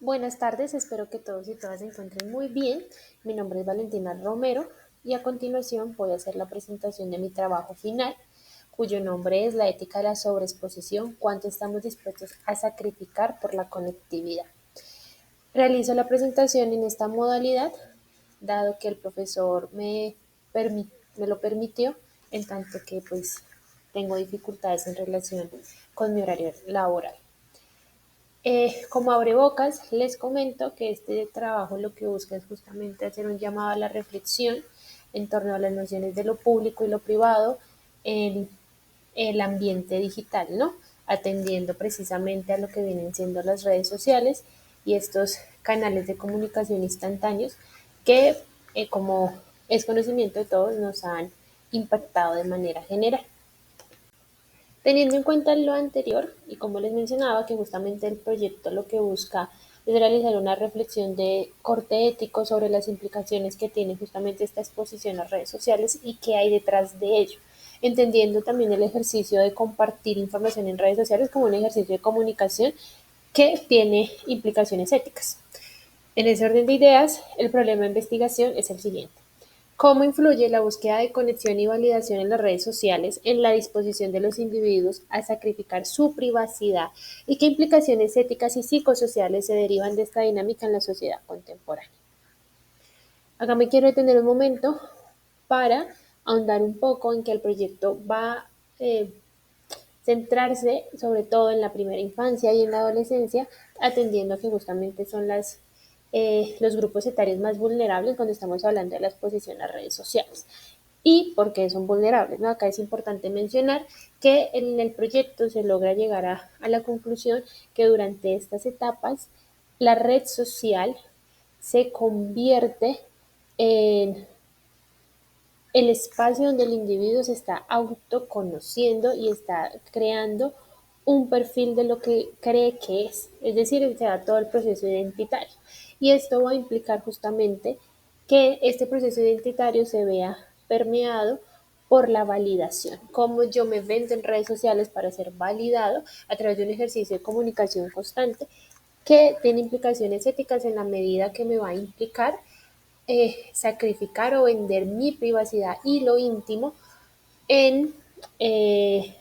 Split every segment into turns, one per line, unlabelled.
Buenas tardes, espero que todos y todas se encuentren muy bien. Mi nombre es Valentina Romero y a continuación voy a hacer la presentación de mi trabajo final, cuyo nombre es La ética de la sobreexposición, cuánto estamos dispuestos a sacrificar por la conectividad. Realizo la presentación en esta modalidad, dado que el profesor me lo permitió, en tanto que pues tengo dificultades en relación con mi horario laboral. Como abrebocas, les comento que este trabajo lo que busca es justamente hacer un llamado a la reflexión en torno a las nociones de lo público y lo privado en el ambiente digital, ¿no? Atendiendo precisamente a lo que vienen siendo las redes sociales y estos canales de comunicación instantáneos que, como es conocimiento de todos, nos han impactado de manera general. Teniendo en cuenta lo anterior, y como les mencionaba, que justamente el proyecto lo que busca es realizar una reflexión de corte ético sobre las implicaciones que tiene justamente esta exposición a redes sociales y qué hay detrás de ello, entendiendo también el ejercicio de compartir información en redes sociales como un ejercicio de comunicación que tiene implicaciones éticas. En ese orden de ideas, el problema de investigación es el siguiente. ¿Cómo influye la búsqueda de conexión y validación en las redes sociales en la disposición de los individuos a sacrificar su privacidad y qué implicaciones éticas y psicosociales se derivan de esta dinámica en la sociedad contemporánea? Acá me quiero detener un momento para ahondar un poco en que el proyecto va a centrarse sobre todo en la primera infancia y en la adolescencia, atendiendo a que justamente son los grupos etarios más vulnerables cuando estamos hablando de la exposición a redes sociales. ¿Y por qué son vulnerables? ¿No? Acá es importante mencionar que en el proyecto se logra llegar a la conclusión que durante estas etapas la red social se convierte en el espacio donde el individuo se está autoconociendo y está creando un perfil de lo que cree que es decir, se da todo el proceso identitario. Y esto va a implicar justamente que este proceso identitario se vea permeado por la validación, cómo yo me vendo en redes sociales para ser validado a través de un ejercicio de comunicación constante que tiene implicaciones éticas en la medida que me va a implicar sacrificar o vender mi privacidad y lo íntimo en eh,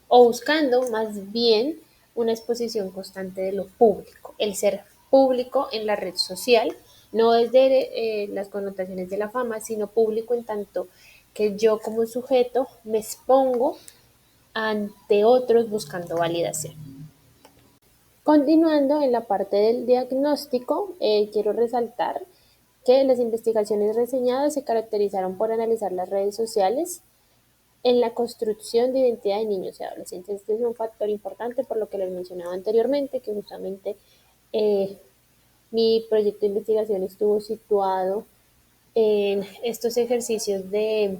o buscando más bien una exposición constante de lo público, el ser público en la red social, no desde las connotaciones de la fama, sino público en tanto que yo como sujeto me expongo ante otros buscando validación. Continuando en la parte del diagnóstico, quiero resaltar que las investigaciones reseñadas se caracterizaron por analizar las redes sociales en la construcción de identidad de niños y adolescentes. Este es un factor importante por lo que les mencionaba anteriormente, que justamente eh, mi proyecto de investigación estuvo situado en estos ejercicios de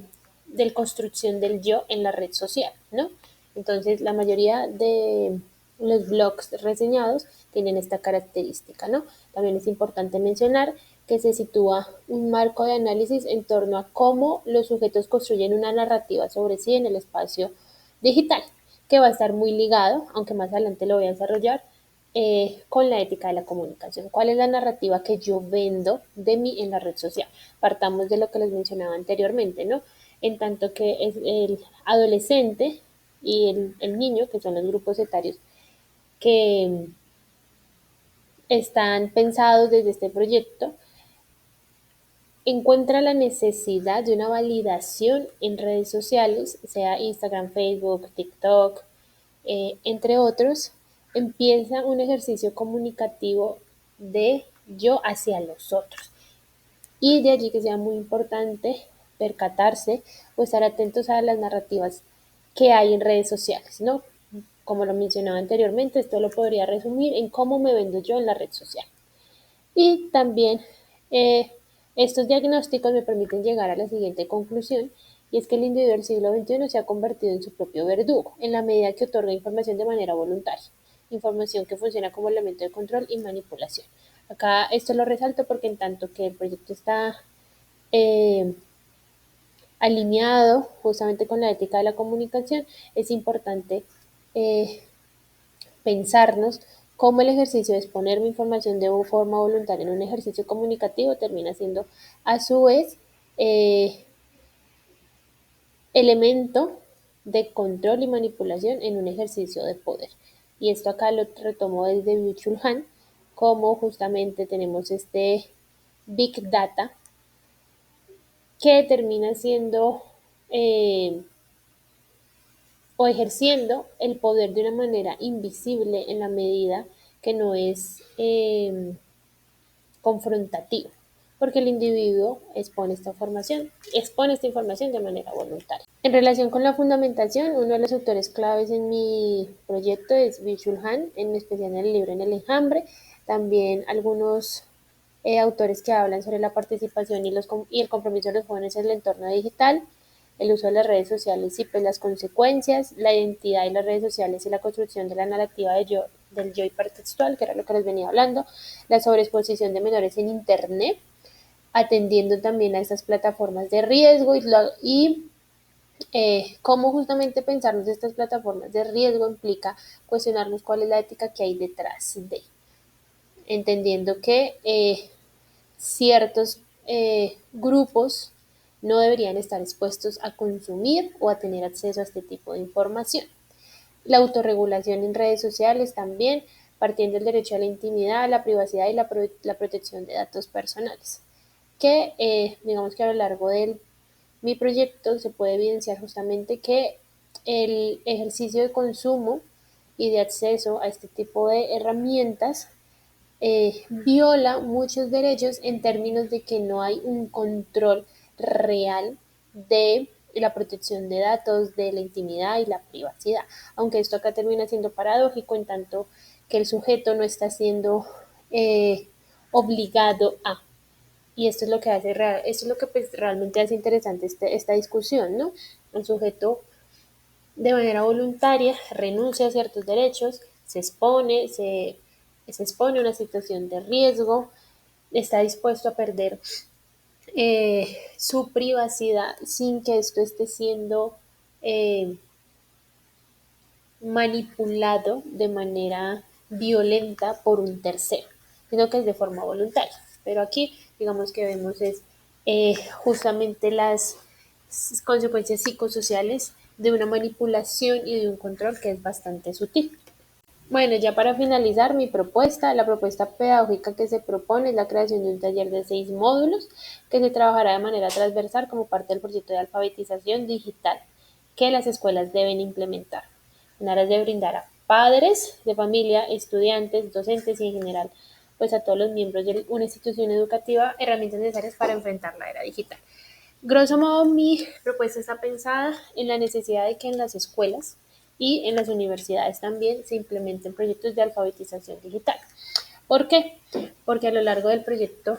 construcción del yo en la red social, ¿no? Entonces, la mayoría de los blogs reseñados tienen esta característica, ¿no? También es importante mencionar que se sitúa un marco de análisis en torno a cómo los sujetos construyen una narrativa sobre sí en el espacio digital, que va a estar muy ligado, aunque más adelante lo voy a desarrollar, con la ética de la comunicación. ¿Cuál es la narrativa que yo vendo de mí en la red social? Partamos de lo que les mencionaba anteriormente, ¿no? En tanto que es el adolescente y el niño, que son los grupos etarios que están pensados desde este proyecto, encuentra la necesidad de una validación en redes sociales, sea Instagram, Facebook, TikTok, entre otros, empieza un ejercicio comunicativo de yo hacia los otros. Y de allí que sea muy importante percatarse o estar atentos a las narrativas que hay en redes sociales, ¿no? Como lo mencionaba anteriormente, esto lo podría resumir en cómo me vendo yo en la red social. Y también eh, estos diagnósticos me permiten llegar a la siguiente conclusión, y es que el individuo del siglo XXI se ha convertido en su propio verdugo, en la medida que otorga información de manera voluntaria, información que funciona como elemento de control y manipulación. Acá esto lo resalto porque en tanto que el proyecto está eh, alineado justamente con la ética de la comunicación, es importante eh, pensarnos cómo el ejercicio de exponer mi información de forma voluntaria en un ejercicio comunicativo termina siendo a su vez eh, elemento de control y manipulación en un ejercicio de poder. Y esto acá lo retomo desde Byung-Chul Han, como justamente tenemos este Big Data que termina siendo eh, o ejerciendo el poder de una manera invisible en la medida que no es confrontativo, porque el individuo expone esta información de manera voluntaria. En relación con la fundamentación, uno de los autores claves en mi proyecto es Byung-Chul Han, en especial en el libro En el enjambre, también algunos autores que hablan sobre la participación y el compromiso de los jóvenes en el entorno digital, el uso de las redes sociales y pues las consecuencias, la identidad y las redes sociales y la construcción de la narrativa del yo hipertextual, que era lo que les venía hablando, la sobreexposición de menores en Internet, atendiendo también a estas plataformas de riesgo y cómo justamente pensarnos de estas plataformas de riesgo implica cuestionarnos cuál es la ética que hay detrás de, entendiendo que ciertos grupos no deberían estar expuestos a consumir o a tener acceso a este tipo de información. La autorregulación en redes sociales también, partiendo del derecho a la intimidad, la privacidad y la protección de datos personales, que digamos que a lo largo de mi proyecto se puede evidenciar justamente que el ejercicio de consumo y de acceso a este tipo de herramientas viola muchos derechos en términos de que no hay un control real de la protección de datos, de la intimidad y la privacidad. Aunque esto acá termina siendo paradójico en tanto que el sujeto no está siendo obligado a. Y esto es lo que hace real, esto es lo que pues realmente hace interesante esta discusión, ¿no? El sujeto de manera voluntaria renuncia a ciertos derechos, se expone a una situación de riesgo, está dispuesto a perder su privacidad sin que esto esté siendo eh, manipulado de manera violenta por un tercero, sino que es de forma voluntaria. Pero aquí, digamos que vemos es justamente las consecuencias psicosociales de una manipulación y de un control que es bastante sutil. Bueno, ya para finalizar mi propuesta, la propuesta pedagógica que se propone es la creación de un taller de 6 módulos que se trabajará de manera transversal como parte del proyecto de alfabetización digital que las escuelas deben implementar, en aras de brindar a padres de familia, estudiantes, docentes y en general, pues a todos los miembros de una institución educativa herramientas necesarias para enfrentar la era digital. Grosso modo, mi propuesta está pensada en la necesidad de que en las escuelas y en las universidades también se implementen proyectos de alfabetización digital. ¿Por qué? Porque a lo largo del proyecto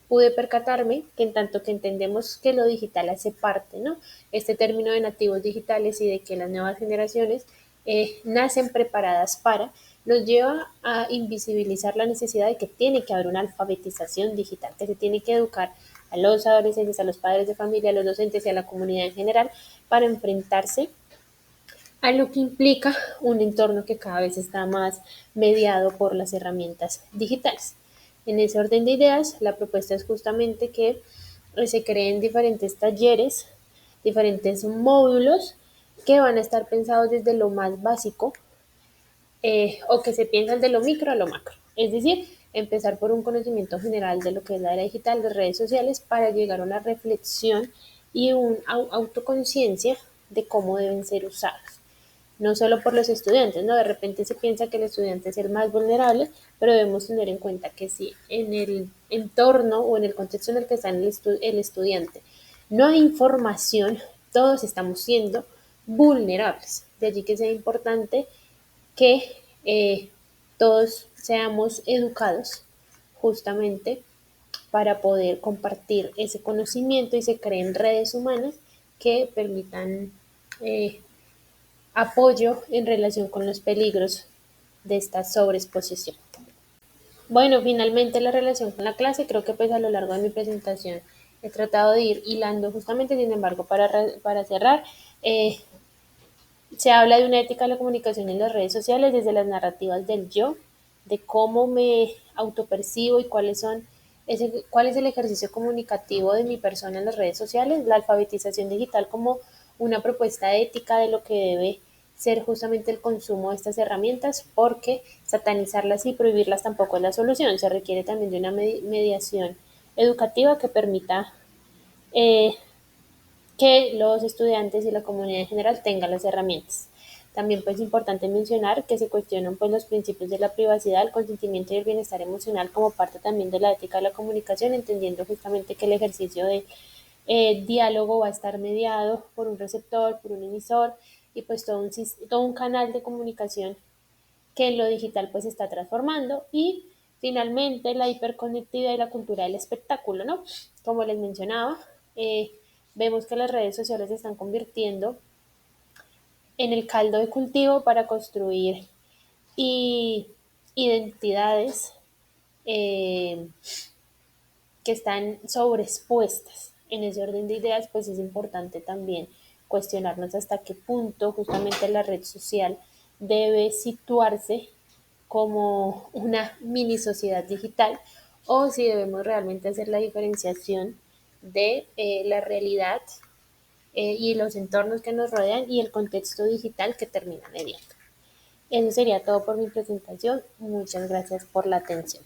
pude percatarme que en tanto que entendemos que lo digital hace parte, ¿no? Este término de nativos digitales y de que las nuevas generaciones nacen preparadas para, nos lleva a invisibilizar la necesidad de que tiene que haber una alfabetización digital, que se tiene que educar a los adolescentes, a los padres de familia, a los docentes y a la comunidad en general para enfrentarse a lo que implica un entorno que cada vez está más mediado por las herramientas digitales. En ese orden de ideas, la propuesta es justamente que se creen diferentes talleres, diferentes módulos que van a estar pensados desde lo más básico o que se piensa de lo micro a lo macro. Es decir, empezar por un conocimiento general de lo que es la era digital, de redes sociales, para llegar a una reflexión y una autoconciencia de cómo deben ser usadas. No solo por los estudiantes, ¿no? De repente se piensa que el estudiante es el más vulnerable, pero debemos tener en cuenta que si en el entorno o en el contexto en el que está el estudiante no hay información, todos estamos siendo vulnerables. De allí que sea importante que todos seamos educados justamente para poder compartir ese conocimiento y se creen redes humanas que permitan apoyo en relación con los peligros de esta sobreexposición. Bueno, finalmente la relación con la clase, creo que pues a lo largo de mi presentación he tratado de ir hilando justamente, sin embargo, para cerrar, Se habla de una ética de la comunicación en las redes sociales desde las narrativas del yo, de cómo me autopercibo y cuál es el ejercicio comunicativo de mi persona en las redes sociales, la alfabetización digital como una propuesta ética de lo que debe ser justamente el consumo de estas herramientas, porque satanizarlas y prohibirlas tampoco es la solución. Se requiere también de una mediación educativa que permita eh, que los estudiantes y la comunidad en general tengan las herramientas. También pues es importante mencionar que se cuestionan pues los principios de la privacidad, el consentimiento y el bienestar emocional como parte también de la ética de la comunicación, entendiendo justamente que el ejercicio de diálogo va a estar mediado por un receptor, por un emisor y pues todo un canal de comunicación que en lo digital pues se está transformando. Y finalmente la hiperconectividad y la cultura del espectáculo, ¿no? Como les mencionaba, eh, vemos que las redes sociales se están convirtiendo en el caldo de cultivo para construir y identidades eh, que están sobreexpuestas. En ese orden de ideas, pues es importante también cuestionarnos hasta qué punto justamente la red social debe situarse como una mini sociedad digital o si debemos realmente hacer la diferenciación de la realidad y los entornos que nos rodean y el contexto digital que termina mediando. Eso sería todo por mi presentación. Muchas gracias por la atención.